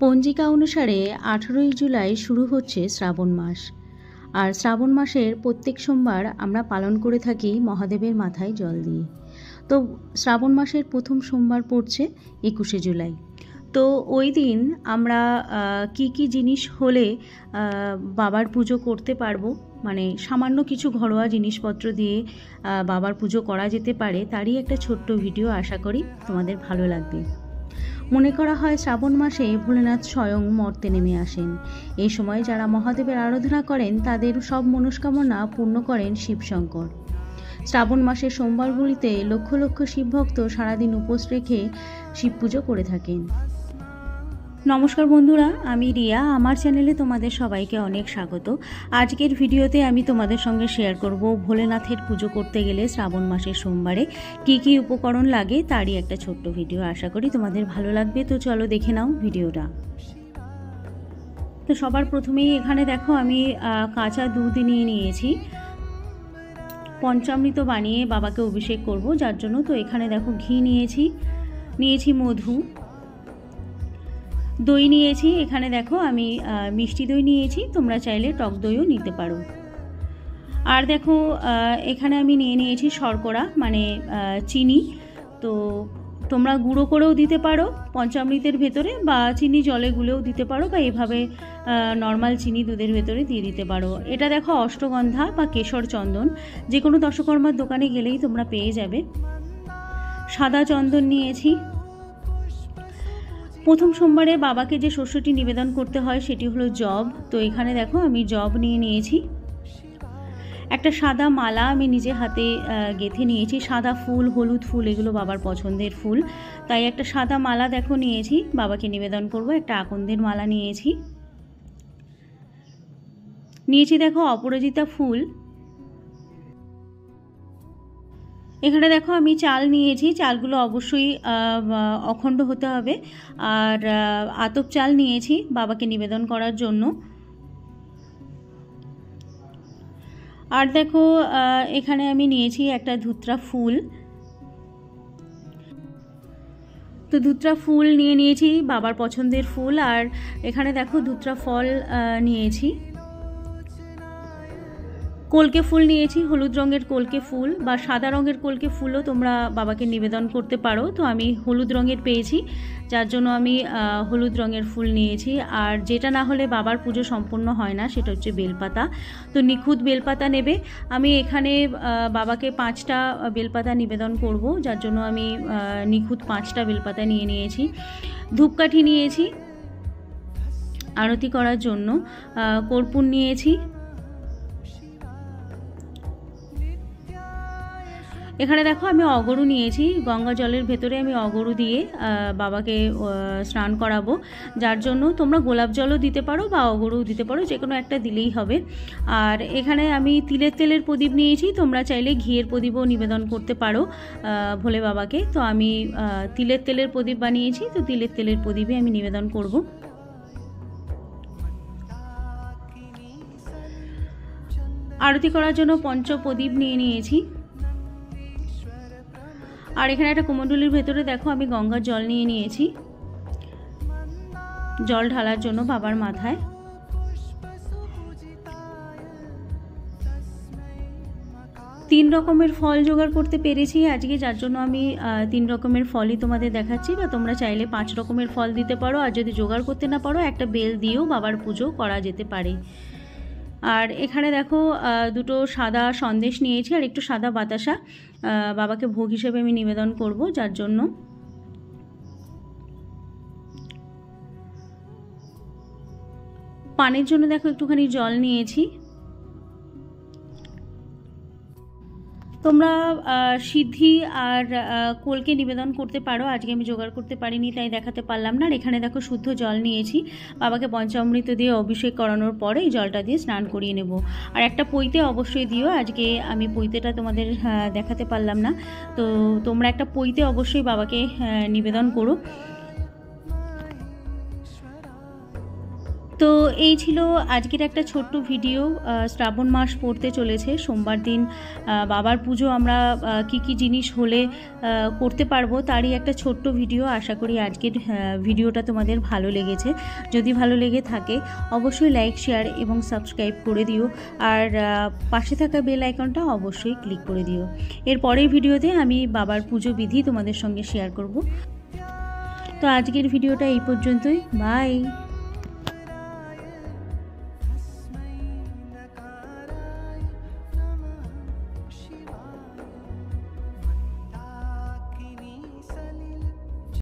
পঞ্জিকা অনুসারে 18ই জুলাই শুরু হচ্ছে শ্রাবণ মাস। আর শ্রাবণ মাসের প্রত্যেক সোমবার আমরা পালন করে থাকি মহাদেবের মাথায় জল দিয়ে। তো শ্রাবণ মাসের প্রথম সোমবার পড়ছে 21শে জুলাই। তো ওই দিন আমরা কি কি জিনিস হলে বাবার পুজো করতে পারবো, মানে সামান্য কিছু ঘরোয়া জিনিসপত্র দিয়ে বাবার পুজো করা যেতে পারে, তারই একটা ছোট্ট ভিডিও আশা করি তোমাদের ভালো লাগবে। মনে করা হয় শ্রাবণ মাসে ভোলেনাথ স্বয়ং মর্তে নেমে আসেন। এই সময় যারা মহাদেবের আরাধনা করেন তাদের সব মনস্কামনা পূর্ণ করেন শিবশঙ্কর। শ্রাবণ মাসের সোমবারগুলিতে লক্ষ লক্ষ শিবভক্ত সারাদিন উপোস রেখে শিব পুজো করে থাকেন। নমস্কার বন্ধুরা, আমি রিয়া। আমার চ্যানেলে তোমাদের সবাইকে অনেক স্বাগত। আজকের ভিডিওতে আমি তোমাদের সঙ্গে শেয়ার করব ভোলেনাথের পুজো করতে গেলে শ্রাবণ মাসের সোমবারে কি কি উপকরণ লাগে, তারই একটা ছোট্ট ভিডিও। আশা করি তোমাদের ভালো লাগবে। তো চলো দেখে নাও ভিডিওটা। তো সবার প্রথমেই এখানে দেখো আমি কাঁচা দুধ নিয়ে নিয়েছি। পঞ্চামৃত বানিয়ে বাবাকে অভিষেক করব, যার জন্য তো এখানে দেখো ঘি নিয়েছি মধু, দই নিয়েছি। এখানে দেখো আমি মিষ্টি দই নিয়েছি, তোমরা চাইলে টক দইও নিতে পারো। আর দেখো এখানে আমি নিয়েছি শর্করা, মানে চিনি। তো তোমরা গুঁড়ো করেও দিতে পারো পঞ্চামৃতের ভেতরে, বা চিনি জলে গুলেও দিতে পারো, বা এভাবে নর্মাল চিনি দুধের ভেতরে দিয়ে দিতে পারো। এটা দেখো অষ্টগন্ধা বা কেশর চন্দন, যে কোনো দশকর্মার দোকানে গেলেই তোমরা পেয়ে যাবে। সাদা চন্দন নিয়েছি। প্রথম সোমবারে বাবাকে যে শস্যটি নিবেদন করতে হয় সেটি হলো জব। তো এখানে দেখো আমি জব নিয়েছি। একটা সাদা মালা আমি নিজে হাতে গেঁথে নিয়েছি। সাদা ফুল, হলুদ ফুল, এগুলো বাবার পছন্দের ফুল, তাই একটা সাদা মালা দেখো নিয়েছি, বাবাকে নিবেদন করব। একটা আকন্দের মালা নিয়েছি দেখো অপরাজিতা ফুল। এখানে দেখো আমি চাল নিয়েছি, চালগুলো অবশ্যই অখণ্ড হতে হবে। আর আতপ চাল নিয়েছি বাবাকে নিবেদন করার জন্য। আর দেখো এখানে আমি নিয়েছি একটা ধুত্রা ফুল। তো ধুত্রা ফুল নিয়েছি, বাবার পছন্দের ফুল। আর এখানে দেখো ধুত্রা ফল নিয়েছি। কলকে ফুল নিয়েছি, হলুদ রঙের কলকে ফুল, বা সাদা রঙের কলকে ফুলও তোমরা বাবাকে নিবেদন করতে পারো। তো আমি হলুদ রঙের পেয়েছি, যার জন্য আমি হলুদ রঙের ফুল নিয়েছি। আর যেটা না হলে বাবার পুজো সম্পূর্ণ হয় না, সেটা হচ্ছে বেলপাতা। তো নিখুঁত বেলপাতা নেবে। আমি এখানে বাবাকে 5টা বেলপাতা নিবেদন করব, যার জন্য আমি নিখুঁত 5টা বেলপাতা নিয়েছি। ধূপকাঠি নিয়েছি আরতি করার জন্য। কর্পূর নিয়েছি। এখানে দেখো আমি অগরু নিয়েছি। গঙ্গা জলের ভেতরে আমি অগরু দিয়ে বাবাকে স্নান করাবো, যার জন্য তোমরা গোলাপ জলও দিতে পারো বা অগরুও দিতে পারো, যে কোনো একটা দিলেই হবে। আর এখানে আমি তিলের তেলের প্রদীপ নিয়েছি, তোমরা চাইলে ঘিয়ের প্রদীপও নিবেদন করতে পারো ভোলে বাবাকে। তো আমি তিলের তেলের প্রদীপ বানিয়েছি, তো তিলের তেলের প্রদীপে আমি নিবেদন করব। আরতি করার জন্য পঞ্চপ্রদীপ নিয়েছি। আর এখানে একটা কুমণ্ডলীর ভেতরে দেখো আমি গঙ্গার জল নিয়েছি, জল ঢালার জন্য বাবার মাথায়। তিন রকমের ফল জোগাড় করতে পেরেছি আজকে, যার জন্য আমি 3 রকমের ফলই তোমাদের দেখাচ্ছি। বা তোমরা চাইলে 5 রকমের ফল দিতে পারো, আর যদি জোগাড় করতে না পারো একটা বেল দিয়েও বাবার পুজো করা যেতে পারে। আর এখানে দেখো 2টো সাদা সন্দেশ নিয়েছি, আর একটু সাদা বাতাসা বাবাকে ভোগ হিসেবে আমি নিবেদন করব, যার জন্য। পানের জন্য দেখো একটুখানি জল নিয়েছি। তোমরা সিদ্ধি আর কোলকে নিবেদন করতে পারো, আজকে আমি জোগাড় করতে পারিনি তাই দেখাতে পারলাম না। আর এখানে দেখো শুদ্ধ জল নিয়েছি, বাবাকে পঞ্চামৃত দিয়ে অভিষেক করানোর পরে এই জলটা দিয়ে স্নান করিয়ে নেব। আর একটা পৈতে অবশ্যই দিও, আজকে আমি পৈতেটা তোমাদের দেখাতে পারলাম না। তো তোমরা একটা পৈতে অবশ্যই বাবাকে নিবেদন করো। তো এই ছিল আজকের একটা ছোট্ট ভিডিও। শ্রাবণ মাস পড়তে চলেছে, সোমবার দিন বাবার পুজো আমরা কি কি জিনিস হলে করতে পারবো তারই একটা ছোট্ট ভিডিও। আশা করি আজকের ভিডিওটা তোমাদের ভালো লেগেছে। যদি ভালো লেগে থাকে অবশ্যই লাইক, শেয়ার এবং সাবস্ক্রাইব করে দিও, আর পাশে থাকা বেল আইকনটা অবশ্যই ক্লিক করে দিও। এর পরের ভিডিওতে আমি বাবার পুজো বিধি তোমাদের সঙ্গে শেয়ার করব। তো আজকের ভিডিওটা এই পর্যন্তই। বাই।